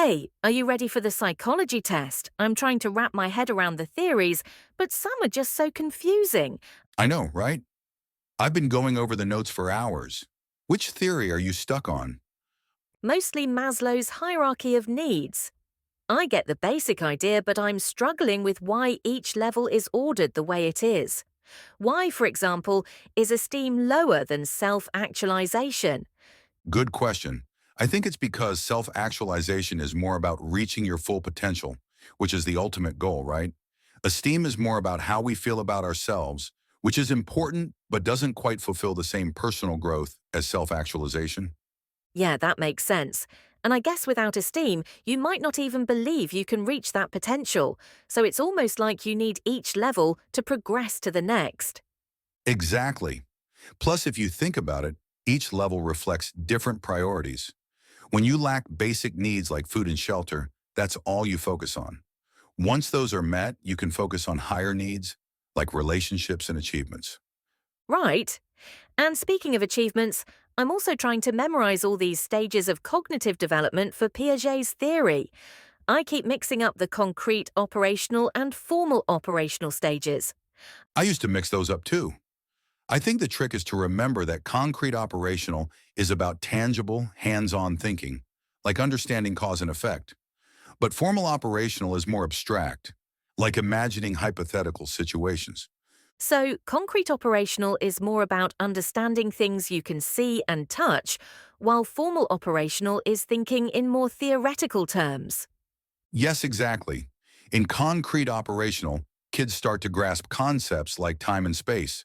Hey, are you ready for the psychology test? I'm trying to wrap my head around the theories, but some are just so confusing. I know, right? I've been going over the notes for hours. Which theory are you stuck on? Mostly Maslow's hierarchy of needs. I get the basic idea, but I'm struggling with why each level is ordered the way it is. Why, for example, is esteem lower than self-actualization? Good question. I think it's because self-actualization is more about reaching your full potential, which is the ultimate goal, right? Esteem is more about how we feel about ourselves, which is important but doesn't quite fulfill the same personal growth as self-actualization. Yeah, that makes sense. And I guess without esteem, you might not even believe you can reach that potential. So it's almost like you need each level to progress to the next. Exactly. Plus, if you think about it, each level reflects different priorities. When you lack basic needs like food and shelter, that's all you focus on. Once those are met, you can focus on higher needs like relationships and achievements. Right. And speaking of achievements, I'm also trying to memorize all these stages of cognitive development for Piaget's theory. I keep mixing up the concrete operational and formal operational stages. I used to mix those up too. I think the trick is to remember that concrete operational is about tangible, hands-on thinking, like understanding cause and effect. But formal operational is more abstract, like imagining hypothetical situations. So, concrete operational is more about understanding things you can see and touch, while formal operational is thinking in more theoretical terms. Yes, exactly. In concrete operational, kids start to grasp concepts like time and space,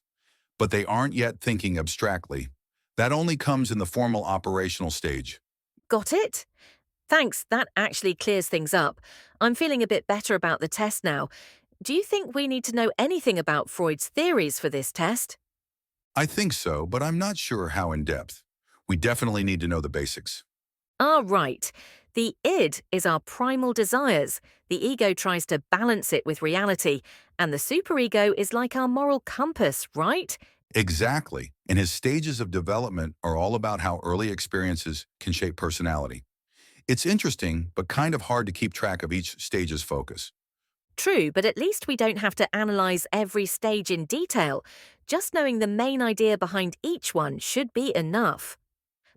but they aren't yet thinking abstractly. That only comes in the formal operational stage. Got it? Thanks, that actually clears things up. I'm feeling a bit better about the test now. Do you think we need to know anything about Freud's theories for this test? I think so, but I'm not sure how in depth. We definitely need to know the basics. Ah, right. The id is our primal desires. The ego tries to balance it with reality. And the superego is like our moral compass, right? Exactly. And his stages of development are all about how early experiences can shape personality. It's interesting, but kind of hard to keep track of each stage's focus. True, but at least we don't have to analyze every stage in detail. Just knowing the main idea behind each one should be enough.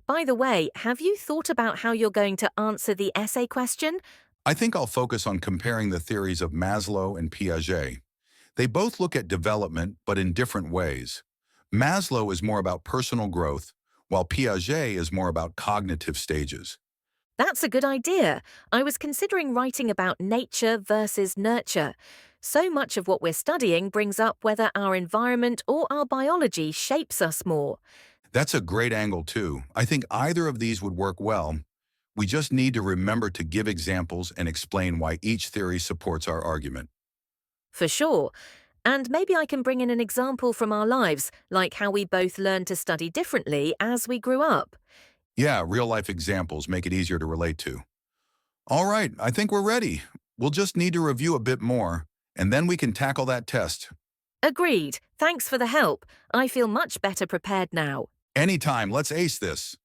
By the way, have you thought about how you're going to answer the essay question? I think I'll focus on comparing the theories of Maslow and Piaget. They both look at development, but in different ways. Maslow is more about personal growth, while Piaget is more about cognitive stages. That's a good idea. I was considering writing about nature versus nurture. So much of what we're studying brings up whether our environment or our biology shapes us more. That's a great angle too. I think either of these would work well. We just need to remember to give examples and explain why each theory supports our argument. For sure. And maybe I can bring in an example from our lives, like how we both learned to study differently as we grew up. Yeah, real-life examples make it easier to relate to. All right, I think we're ready. We'll just need to review a bit more, and then we can tackle that test. Agreed. Thanks for the help. I feel much better prepared now. Anytime, let's ace this.